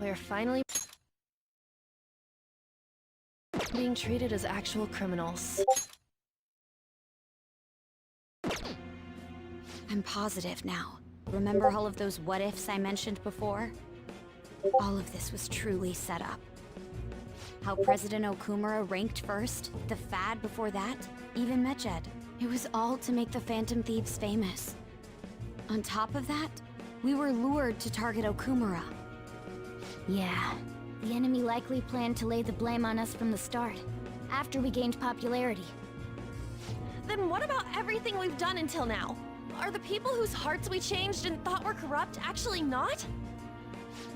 We're finally being treated as actual criminals. I'm positive now. Remember all of those what-ifs I mentioned before? All of this was truly set up. How President Okumura ranked first, the Fad before that, even Medjed. It was all to make the Phantom Thieves famous. On top of that, we were lured to target Okumura. Yeah, the enemy likely planned to lay the blame on us from the start, after we gained popularity. Then what about everything we've done until now? Are the people whose hearts we changed and thought were corrupt actually not?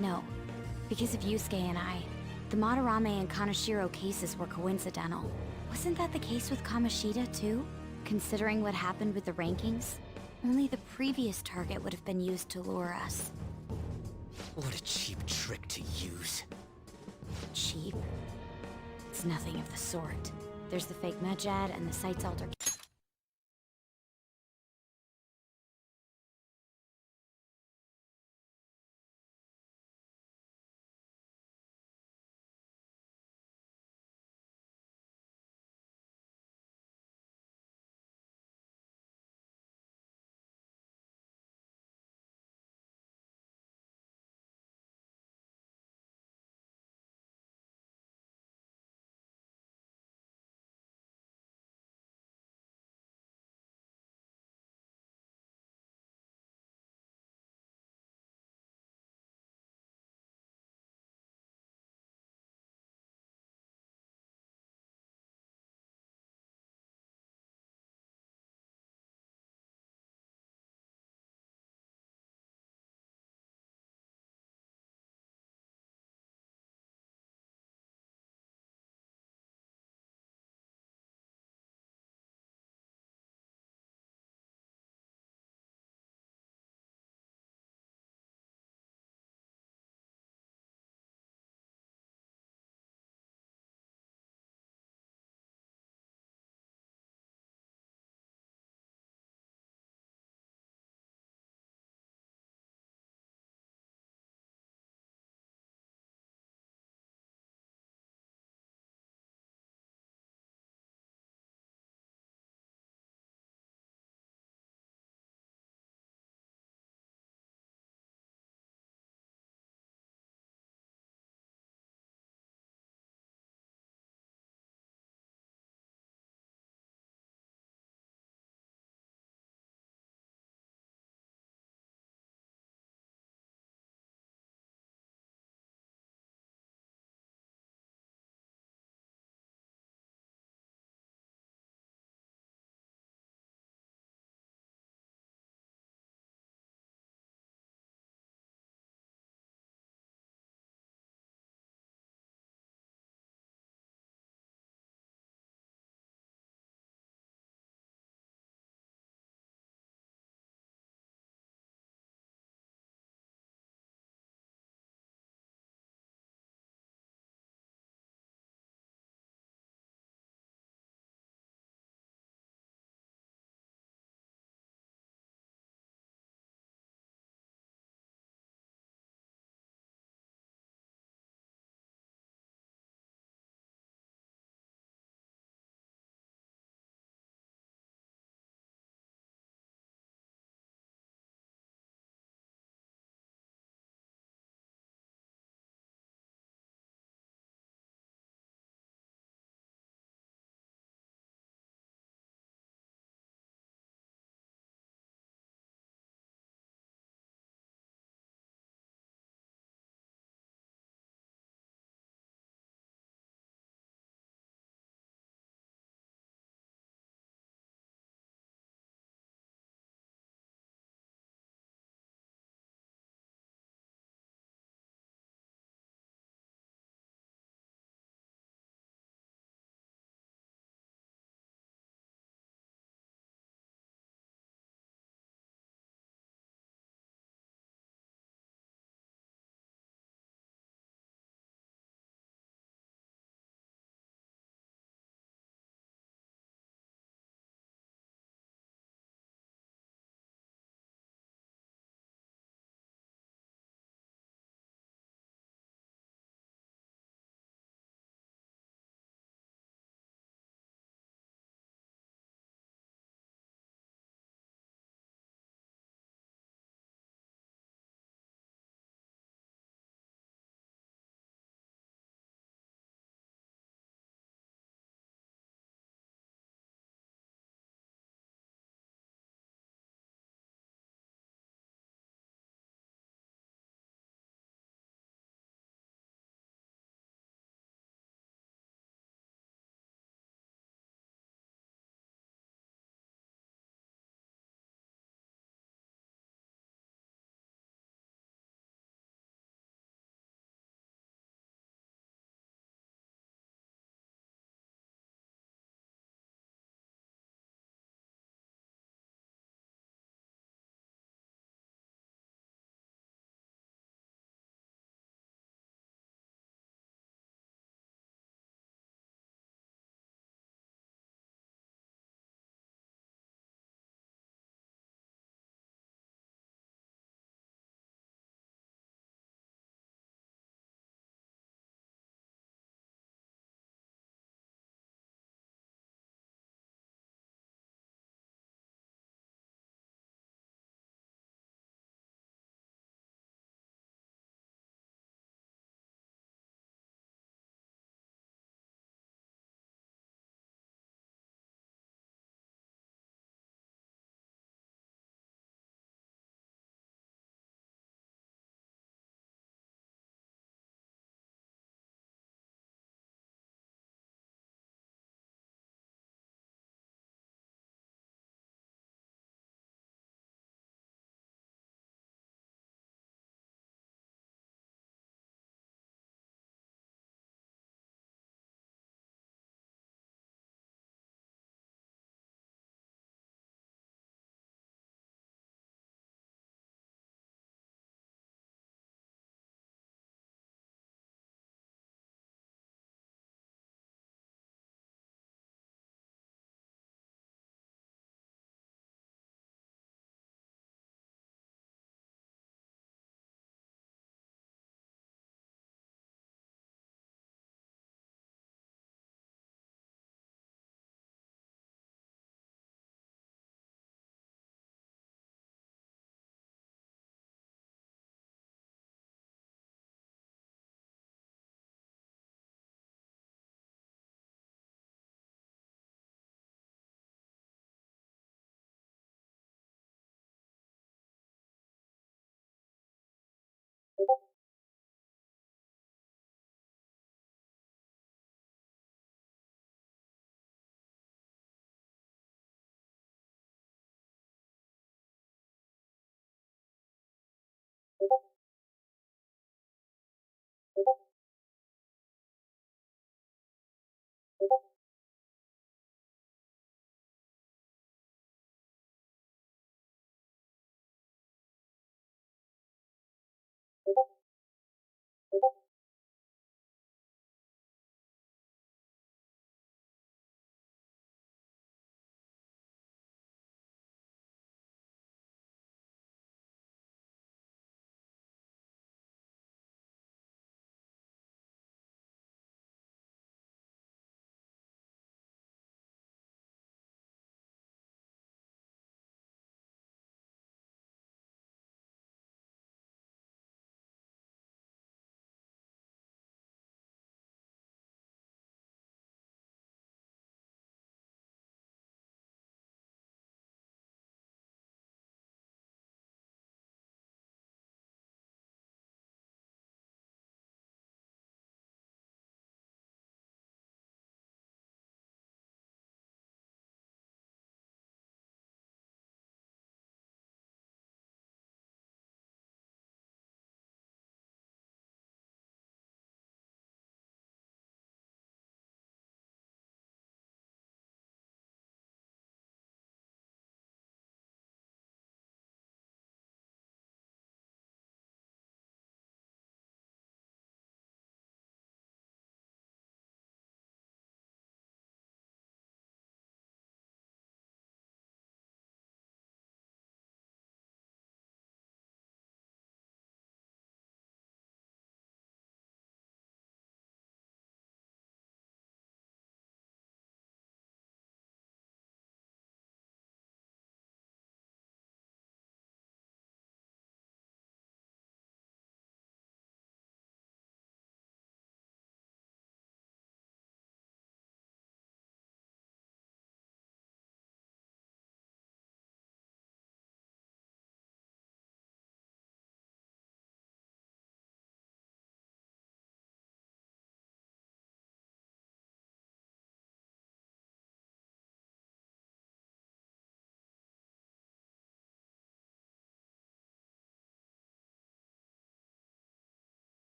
No, because of Yusuke and I, the Madarame and Kaneshiro cases were coincidental. Wasn't that the case with Kamoshida too? Considering what happened with the rankings, only the previous target would have been used to lure us. What a cheap trick to use. Cheap? It's nothing of the sort. There's the fake Medjed and the site's alter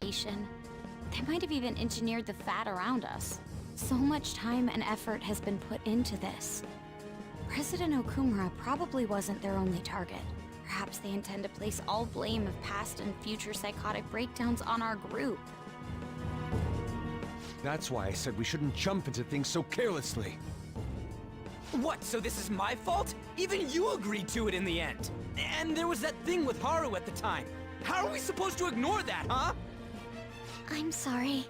location. They might have even engineered the fat around us. So much time and effort has been put into this. President Okumura probably wasn't their only target. Perhaps they intend to place all blame of past and future psychotic breakdowns on our group. That's why I said we shouldn't jump into things so carelessly. What, so this is my fault? Even you agreed to it in the end. And there was that thing with Haru at the time. How are we supposed to ignore that, huh? I'm sorry.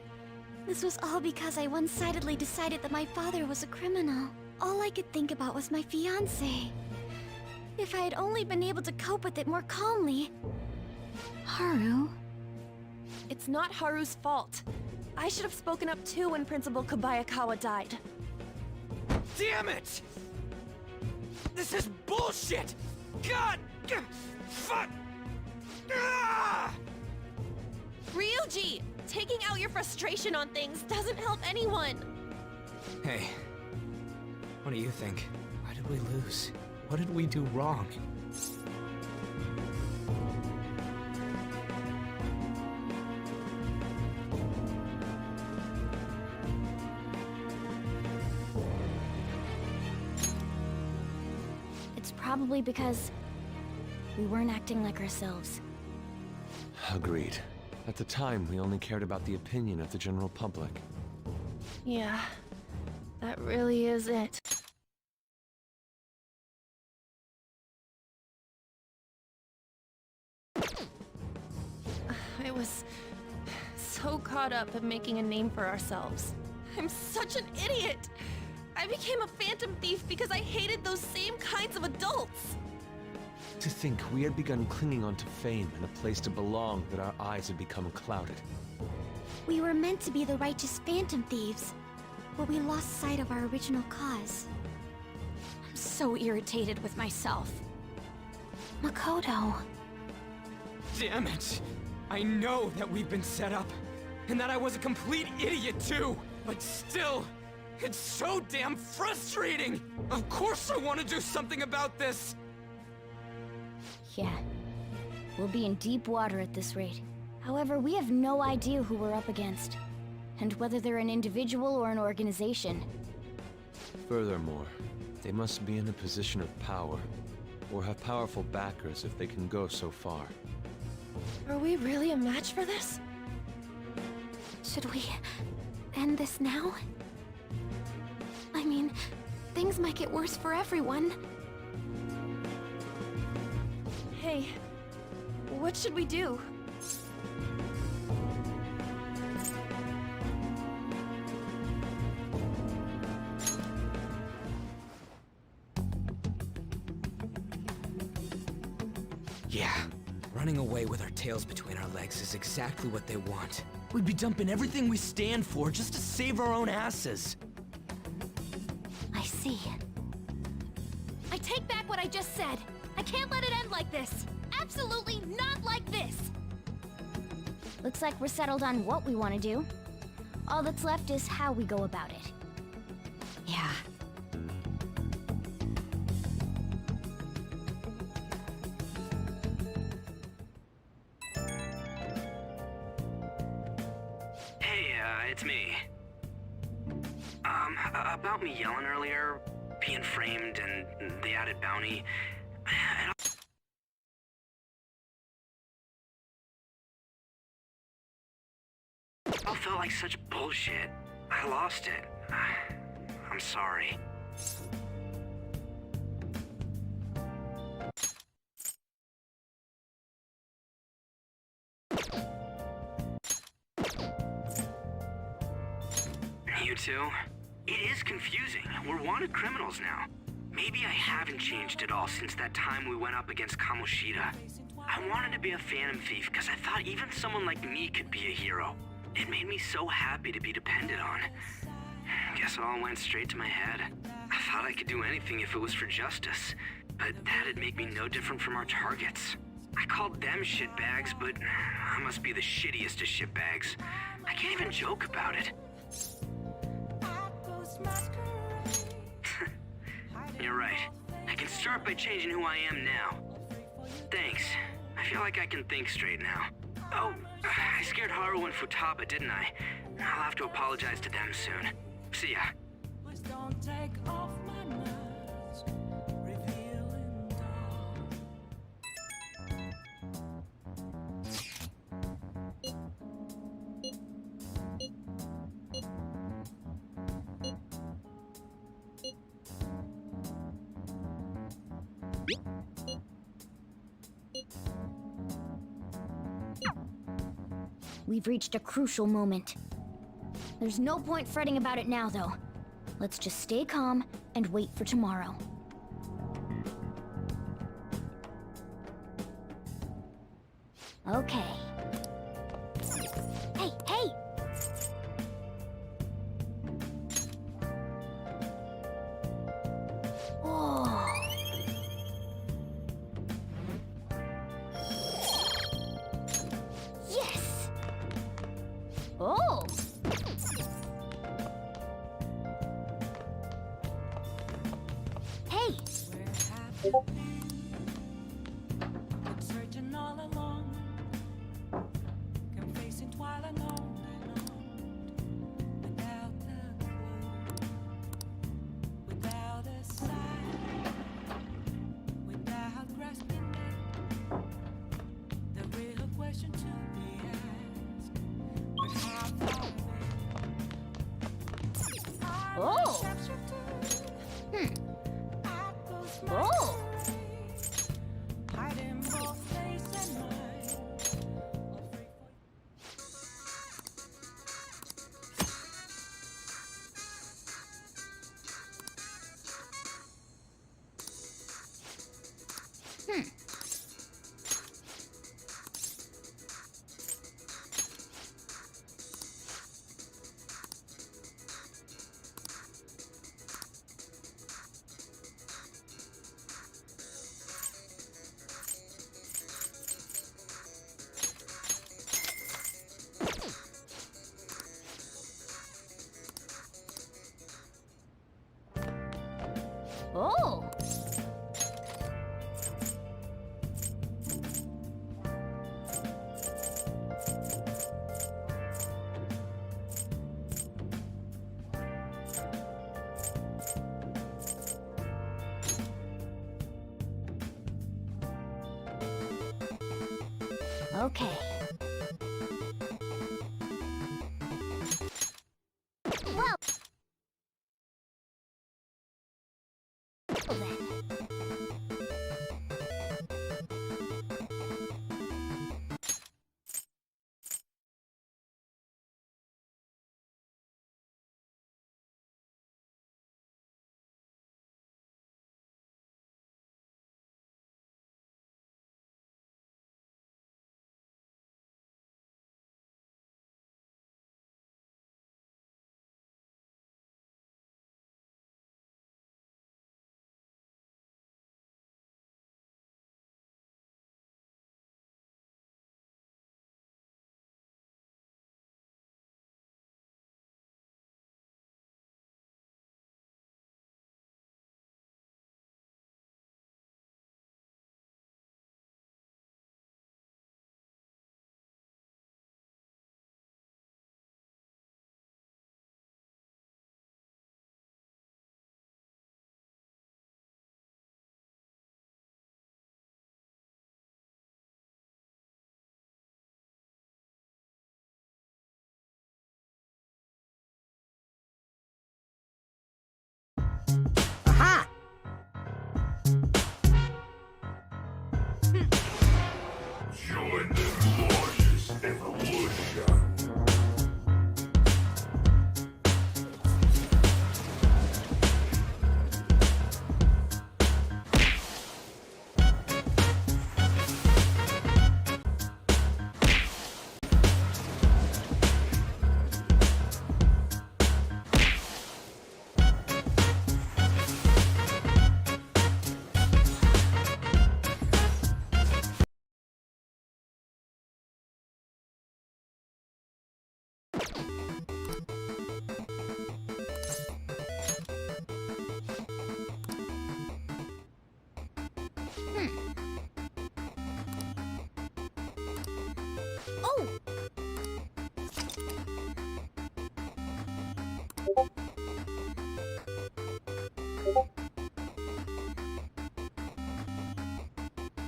This was all because I one-sidedly decided that my father was a criminal. All I could think about was my fiancé. If I had only been able to cope with it more calmly. Haru? It's not Haru's fault. I should have spoken up too when Principal Kobayakawa died. Damn it! This is bullshit! God! Fuck! Ah! Ryuji! Taking out your frustration on things doesn't help anyone! Hey, what do you think? Why did we lose? What did we do wrong? It's probably because we weren't acting like ourselves. Agreed. At the time, we only cared about the opinion of the general public. Yeah, that really is it. I was so caught up in making a name for ourselves. I'm such an idiot! I became a phantom thief because I hated those same kinds of adults! To think we had begun clinging onto fame and a place to belong that our eyes had become clouded. We were meant to be the righteous phantom thieves, but we lost sight of our original cause. I'm so irritated with myself. Makoto. Damn it! I know that we've been set up, and that I was a complete idiot too! But still, it's so damn frustrating! Of course I want to do something about this! Yeah. We'll be in deep water at this rate. However, we have no idea who we're up against, and whether they're an individual or an organization. Furthermore, they must be in a position of power, or have powerful backers if they can go so far. Are we really a match for this? Should we end this now? I mean, things might get worse for everyone. Hey, what should we do? Yeah, running away with our tails between our legs is exactly what they want. We'd be dumping everything we stand for just to save our own asses. I see. I take back what I just said. I can't let it end like this. Absolutely not like this. Looks like we're settled on what we want to do. All that's left is how we go about it. Yeah. Hey, it's me. About me yelling earlier, being framed, and the added bounty. It all felt like such bullshit. I lost it. I'm sorry. You two? It is confusing. We're wanted criminals now. Maybe I haven't changed at all since that time we went up against Kamoshida. I wanted to be a phantom thief because I thought even someone like me could be a hero. It made me so happy to be depended on. Guess it all went straight to my head. I thought I could do anything if it was for justice, but that'd make me no different from our targets. I called them shitbags, but I must be the shittiest of shitbags. I can't even joke about it. You're right. I can start by changing who I am now. Thanks. I feel like I can think straight now. Oh, I scared Haru and Futaba, didn't I? I'll have to apologize to them soon. See ya. Please don't take off my mask, revealing dark. We've reached a crucial moment. There's no point fretting about it now, though. Let's just stay calm and wait for tomorrow. Okay. Hey, hey! Oh. Yes! Oh! Hey! Where have you been? Been searching all along, confessing twilight long and on, without a clue, without a sign, without grasping it. The real question to be asked: where have I been? Oh. Oh! Hiding both face and mind. Oh! Okay.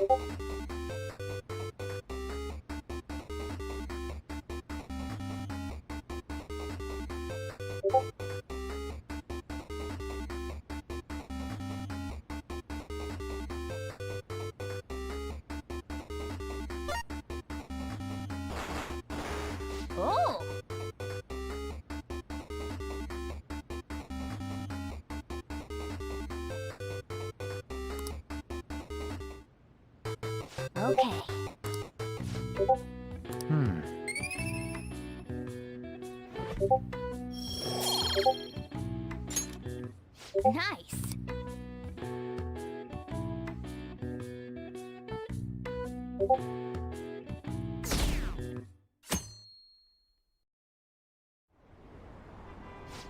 Oh! Okay. Nice.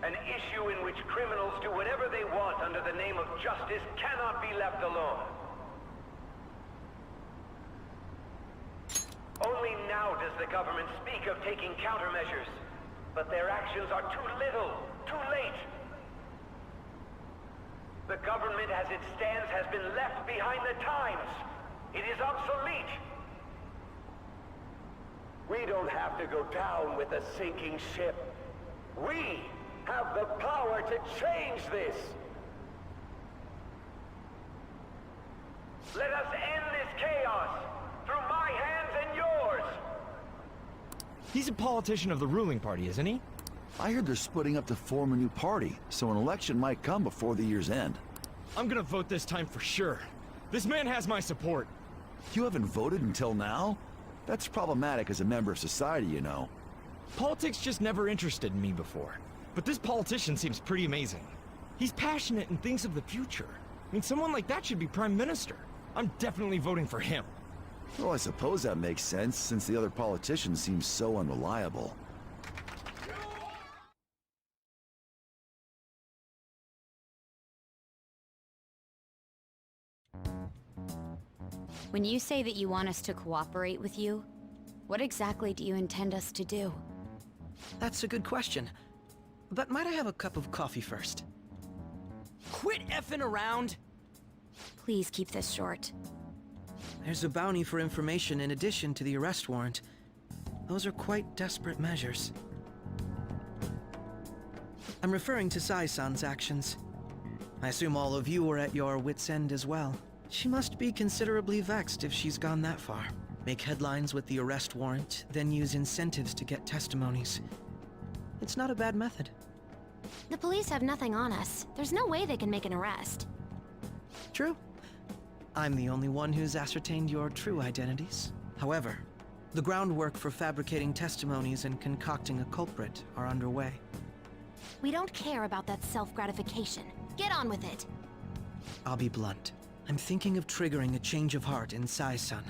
An issue in which criminals do whatever they want under the name of justice cannot be left alone. Only now does the government speak of taking countermeasures, but their actions are too little, too late. The government as it stands has been left behind the times. It is obsolete. We don't have to go down with a sinking ship. We have the power to change this. Let us end this chaos through my hands and yours. He's a politician of the ruling party, isn't he? I heard they're splitting up to form a new party, so an election might come before the year's end. I'm gonna vote this time for sure. This man has my support. You haven't voted until now? That's problematic as a member of society, you know. Politics just never interested me before. But this politician seems pretty amazing. He's passionate and thinks of the future. I mean, someone like that should be prime minister. I'm definitely voting for him. Well, I suppose that makes sense, since the other politicians seem so unreliable. When you say that you want us to cooperate with you, what exactly do you intend us to do? That's a good question. But might I have a cup of coffee first? Quit effing around! Please keep this short. There's a bounty for information in addition to the arrest warrant. Those are quite desperate measures. I'm referring to Sai-san's actions. I assume all of you were at your wit's end as well. She must be considerably vexed if she's gone that far. Make headlines with the arrest warrant, then use incentives to get testimonies. It's not a bad method. The police have nothing on us. There's no way they can make an arrest. True. I'm the only one who's ascertained your true identities. However, the groundwork for fabricating testimonies and concocting a culprit are underway. We don't care about that self-gratification. Get on with it. I'll be blunt. I'm thinking of triggering a change of heart in Sai-san.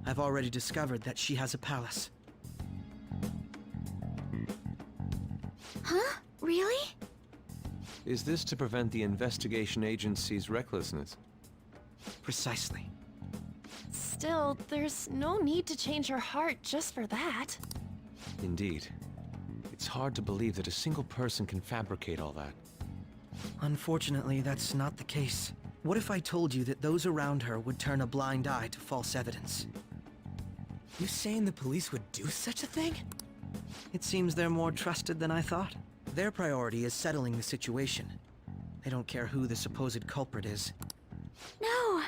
I've already discovered that she has a palace. Huh? Really? Is this to prevent the investigation agency's recklessness? Precisely. Still, there's no need to change her heart just for that. Indeed. It's hard to believe that a single person can fabricate all that. Unfortunately, that's not the case. What if I told you that those around her would turn a blind eye to false evidence? You saying the police would do such a thing? It seems they're more trusted than I thought. Their priority is settling the situation. They don't care who the supposed culprit is. No!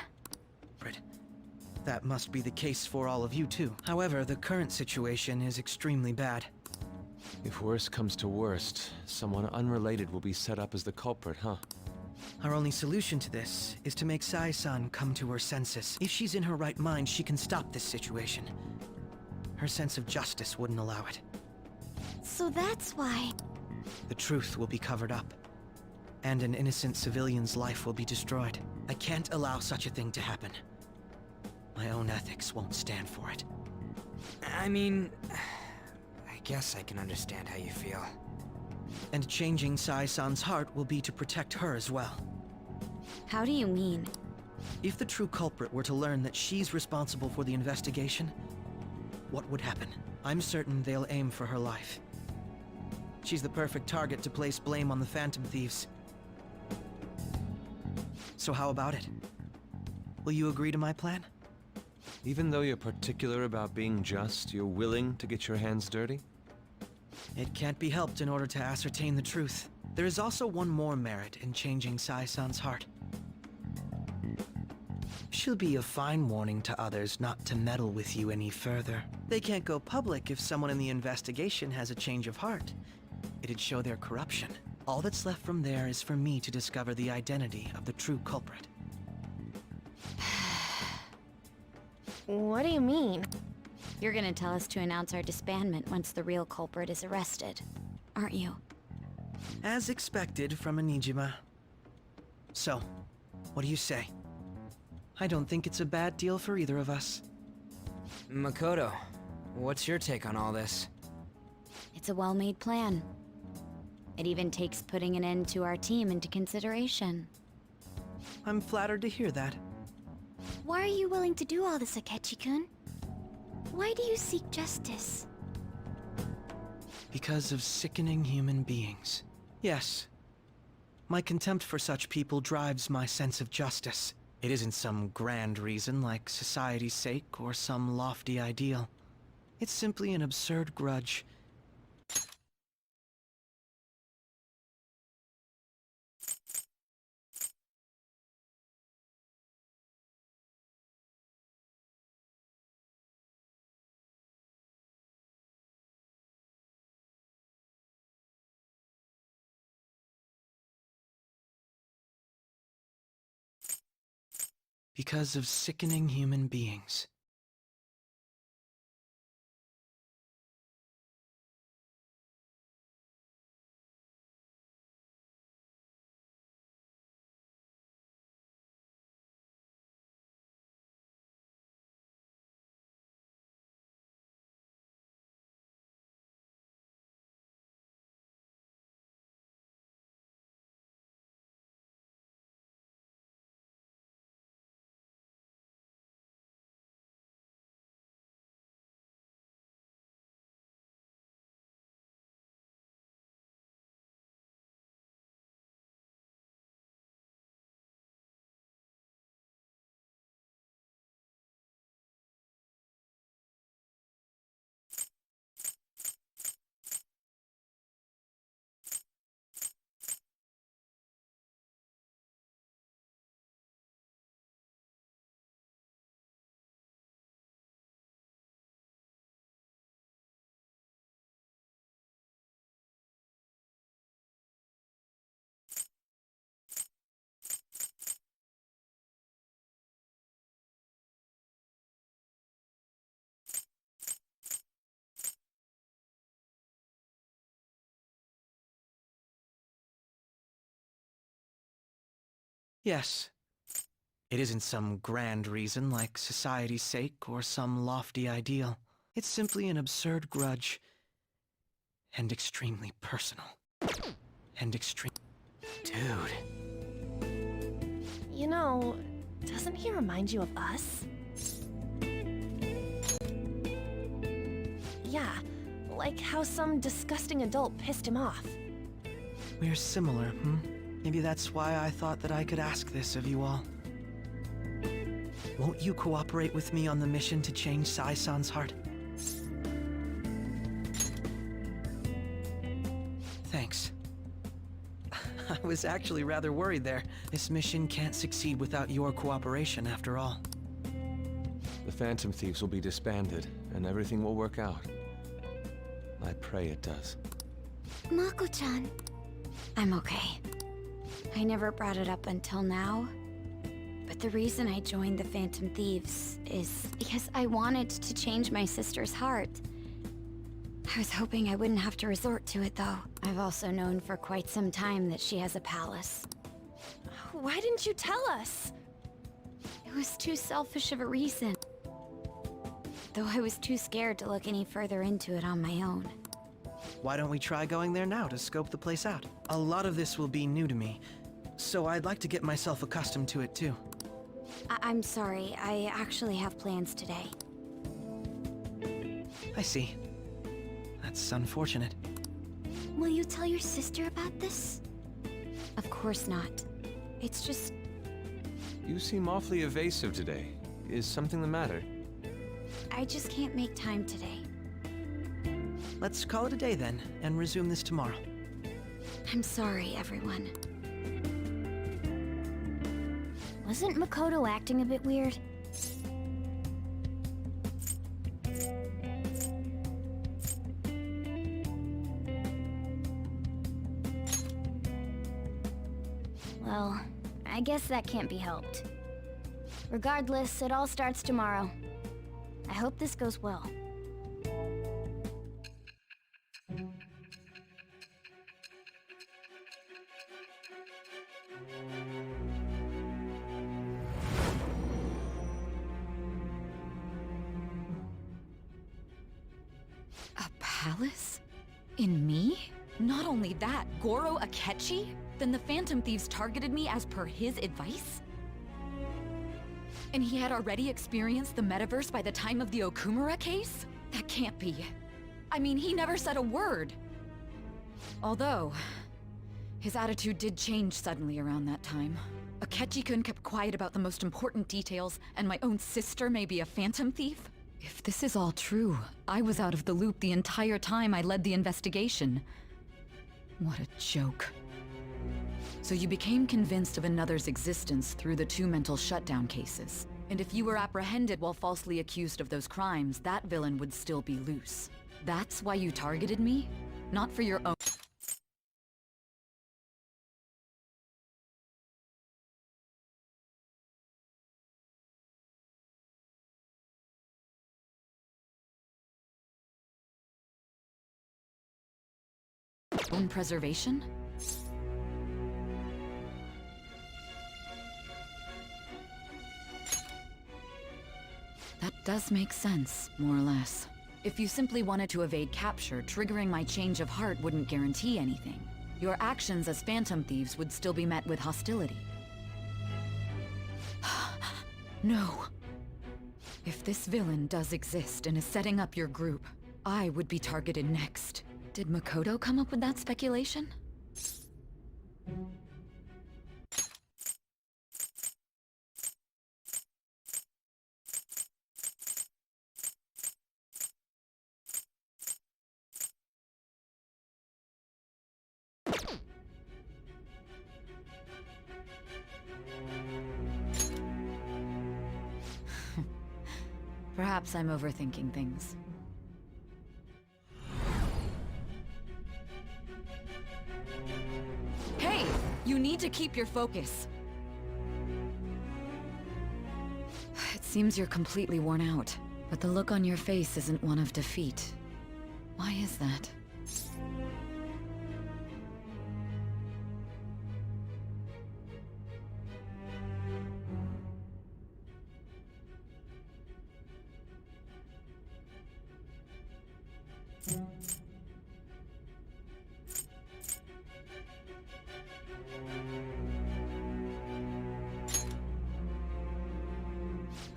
That must be the case for all of you too. However, the current situation is extremely bad. If worst comes to worst, someone unrelated will be set up as the culprit, huh? Our only solution to this is to make Sai-san come to her senses. If she's in her right mind, she can stop this situation. Her sense of justice wouldn't allow it. So that's why... The truth will be covered up, and an innocent civilian's life will be destroyed. I can't allow such a thing to happen. My own ethics won't stand for it. I mean... I guess I can understand how you feel. And changing Sai-san's heart will be to protect her as well. How do you mean? If the true culprit were to learn that she's responsible for the investigation, what would happen? I'm certain they'll aim for her life. She's the perfect target to place blame on the Phantom Thieves. So how about it? Will you agree to my plan? Even though you're particular about being just, you're willing to get your hands dirty? It can't be helped in order to ascertain the truth. There is also one more merit in changing Sai-san's heart. She'll be a fine warning to others not to meddle with you any further. They can't go public if someone in the investigation has a change of heart. It'd show their corruption. All that's left from there is for me to discover the identity of the true culprit. What do you mean? You're gonna tell us to announce our disbandment once the real culprit is arrested, aren't you? As expected from Onijima. So, what do you say? I don't think it's a bad deal for either of us. Makoto, what's your take on all this? It's a well-made plan. It even takes putting an end to our team into consideration. I'm flattered to hear that. Why are you willing to do all this, Akechi-kun? Why do you seek justice? Because of sickening human beings. Yes. My contempt for such people drives my sense of justice. It isn't some grand reason like society's sake or some lofty ideal. It's simply an absurd grudge. Because of sickening human beings. Yes. It isn't some grand reason like society's sake or some lofty ideal. It's simply an absurd grudge. And extremely personal. And extreme... Dude. You know, doesn't he remind you of us? Yeah, like how some disgusting adult pissed him off. We're similar, hmm? Maybe that's why I thought that I could ask this of you all. Won't you cooperate with me on the mission to change Sai-san's heart? Thanks. I was actually rather worried there. This mission can't succeed without your cooperation, after all. The Phantom Thieves will be disbanded, and everything will work out. I pray it does. Mako-chan. I'm okay. I never brought it up until now. But the reason I joined the Phantom Thieves is because I wanted to change my sister's heart. I was hoping I wouldn't have to resort to it, though. I've also known for quite some time that she has a palace. Why didn't you tell us? It was too selfish of a reason. Though I was too scared to look any further into it on my own. Why don't we try going there now to scope the place out? A lot of this will be new to me, so I'd like to get myself accustomed to it too. I'm sorry, I actually have plans today. I see. That's unfortunate. Will you tell your sister about this? Of course not. It's just... You seem awfully evasive today. Is something the matter? I just can't make time today. Let's call it a day then, and resume this tomorrow. I'm sorry, everyone. Wasn't Makoto acting a bit weird? Well, I guess that can't be helped. Regardless, it all starts tomorrow. I hope this goes well. A palace? In me? Not only that, Goro Akechi? Then the Phantom Thieves targeted me as per his advice? And he had already experienced the metaverse by the time of the Okumura case? That can't be. I mean, he never said a word. Although, his attitude did change suddenly around that time. Akechi-kun kept quiet about the most important details, and my own sister may be a Phantom Thief? If this is all true, I was out of the loop the entire time I led the investigation. What a joke. So you became convinced of another's existence through the 2 mental shutdown cases. And if you were apprehended while falsely accused of those crimes, that villain would still be loose. That's why you targeted me? Not for your own... own preservation? That does make sense, more or less. If you simply wanted to evade capture, triggering my change of heart wouldn't guarantee anything. Your actions as Phantom Thieves would still be met with hostility. No. If this villain does exist and is setting up your group, I would be targeted next. Did Makoto come up with that speculation? Perhaps I'm overthinking things. Hey! You need to keep your focus. It seems you're completely worn out, but the look on your face isn't one of defeat. Why is that?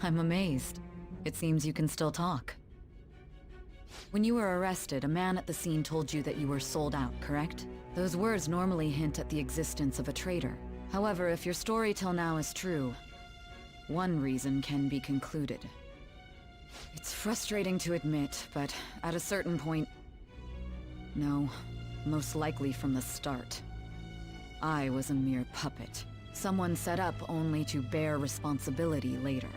I'm amazed. It seems you can still talk. When you were arrested, a man at the scene told you that you were sold out, correct? Those words normally hint at the existence of a traitor. However, if your story till now is true, one reason can be concluded. It's frustrating to admit, but at a certain point... No, most likely from the start. I was a mere puppet. Someone set up only to bear responsibility later.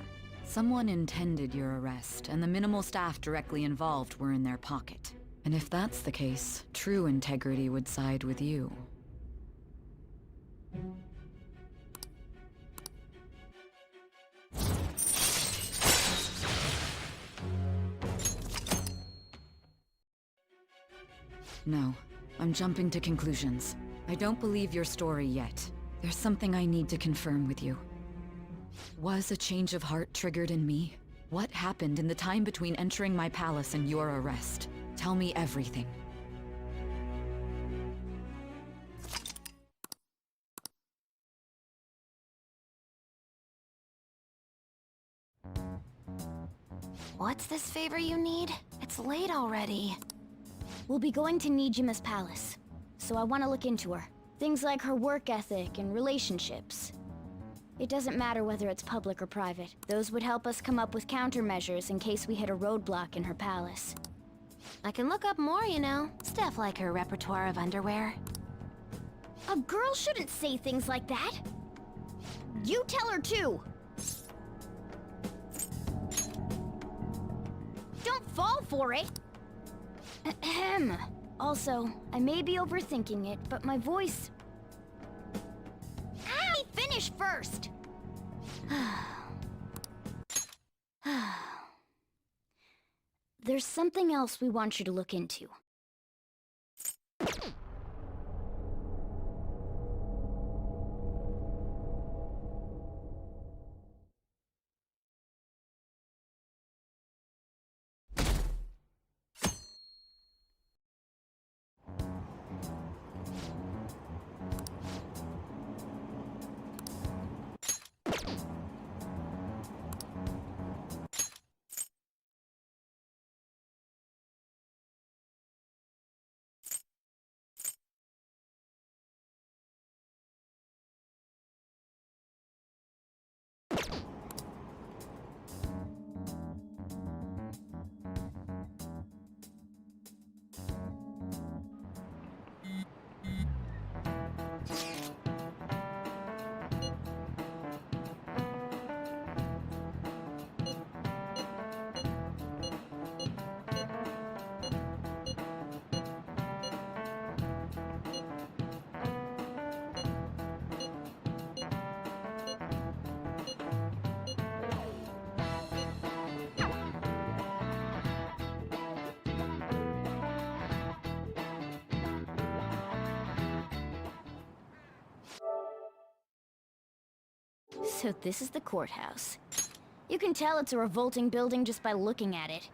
Someone intended your arrest, and the minimal staff directly involved were in their pocket. And if that's the case, true integrity would side with you. No, I'm jumping to conclusions. I don't believe your story yet. There's something I need to confirm with you. Was a change of heart triggered in me? What happened in the time between entering my palace and your arrest? Tell me everything. What's this favor you need? It's late already. We'll be going to Nijima's palace, so I want to look into her. Things like her work ethic and relationships. It doesn't matter whether it's public or private. Those would help us come up with countermeasures in case we hit a roadblock in her palace. I can look up more, you know. Stuff like her repertoire of underwear. A girl shouldn't say things like that. You tell her too. Don't fall for it. Ahem. Also, I may be overthinking it, but my voice... Let me finish first. There's something else we want you to look into. So this is the courthouse. You can tell it's a revolting building just by looking at it.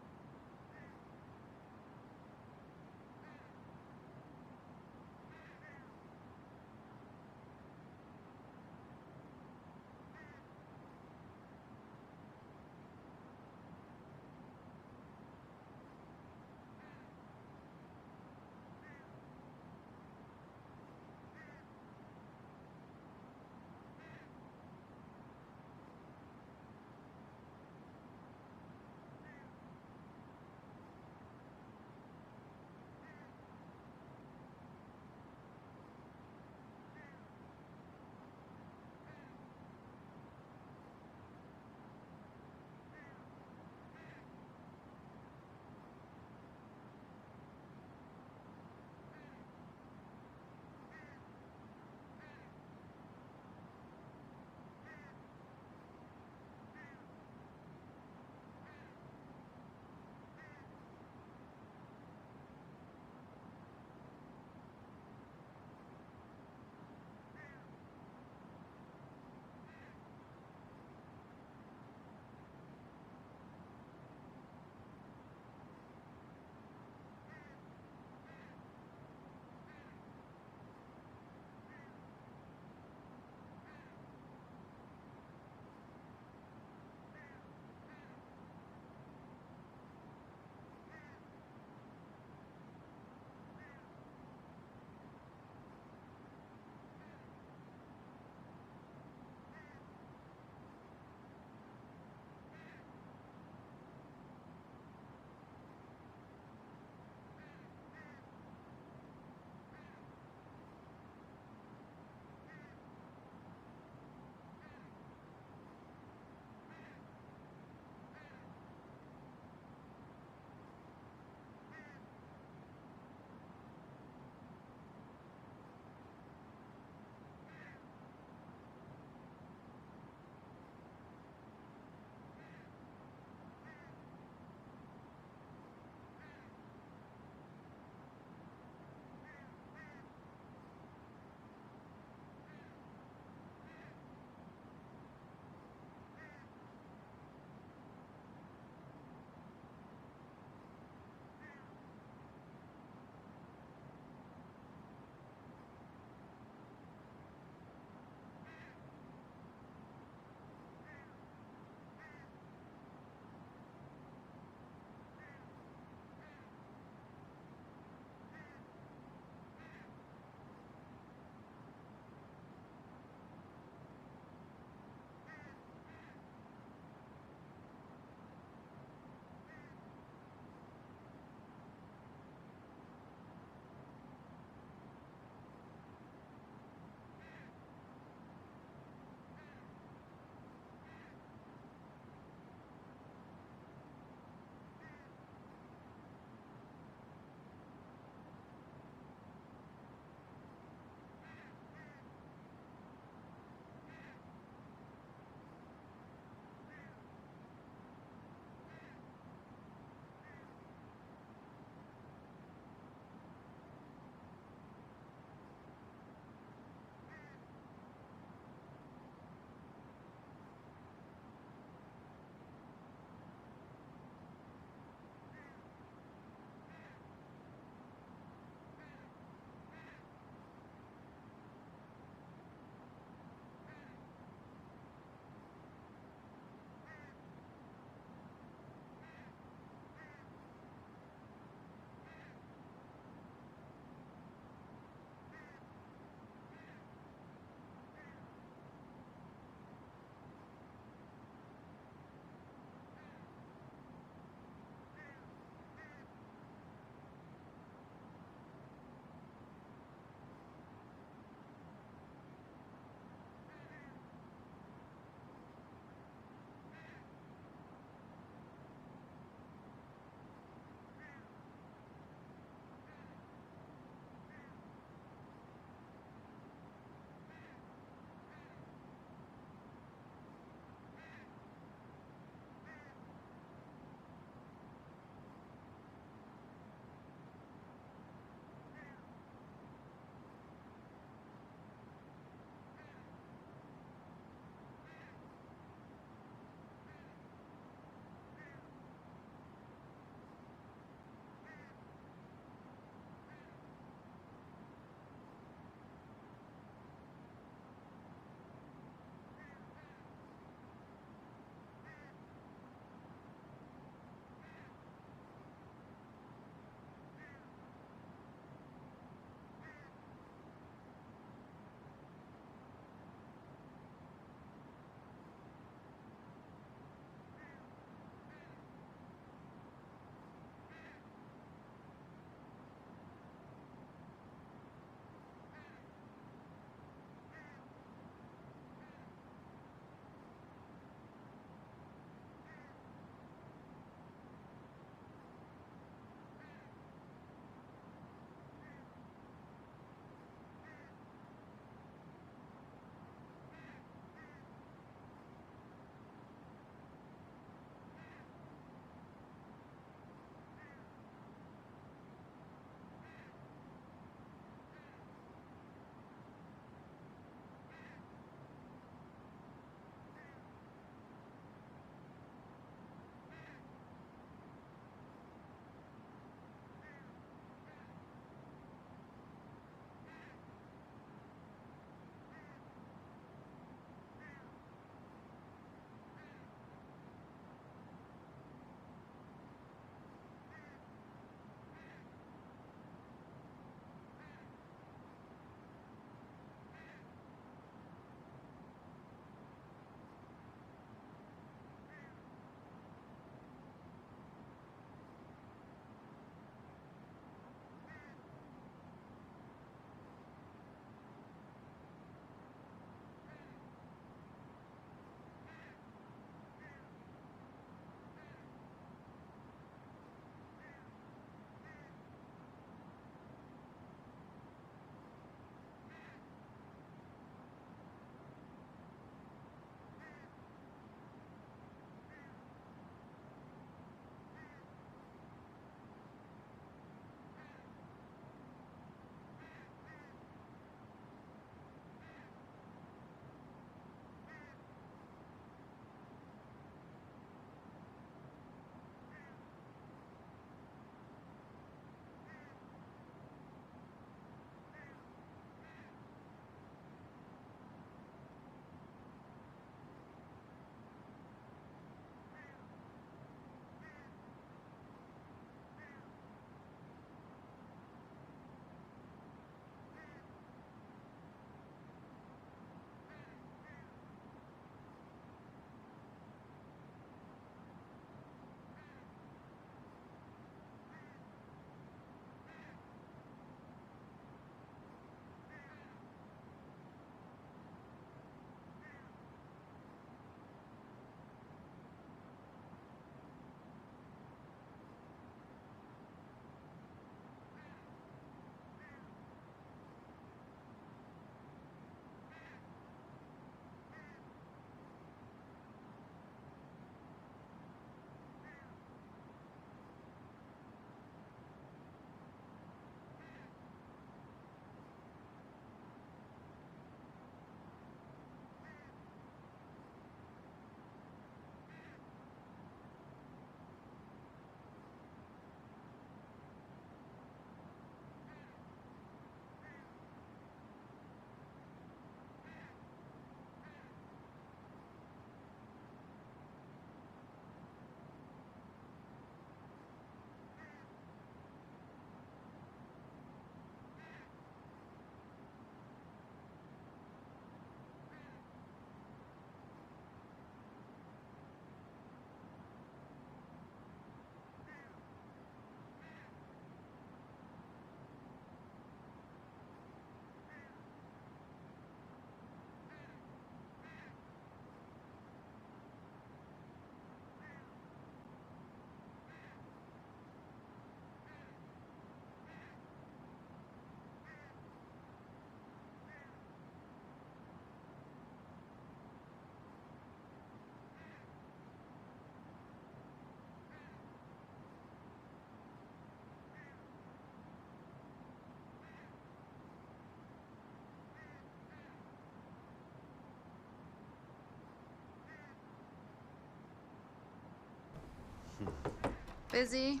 Busy?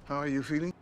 How are you feeling?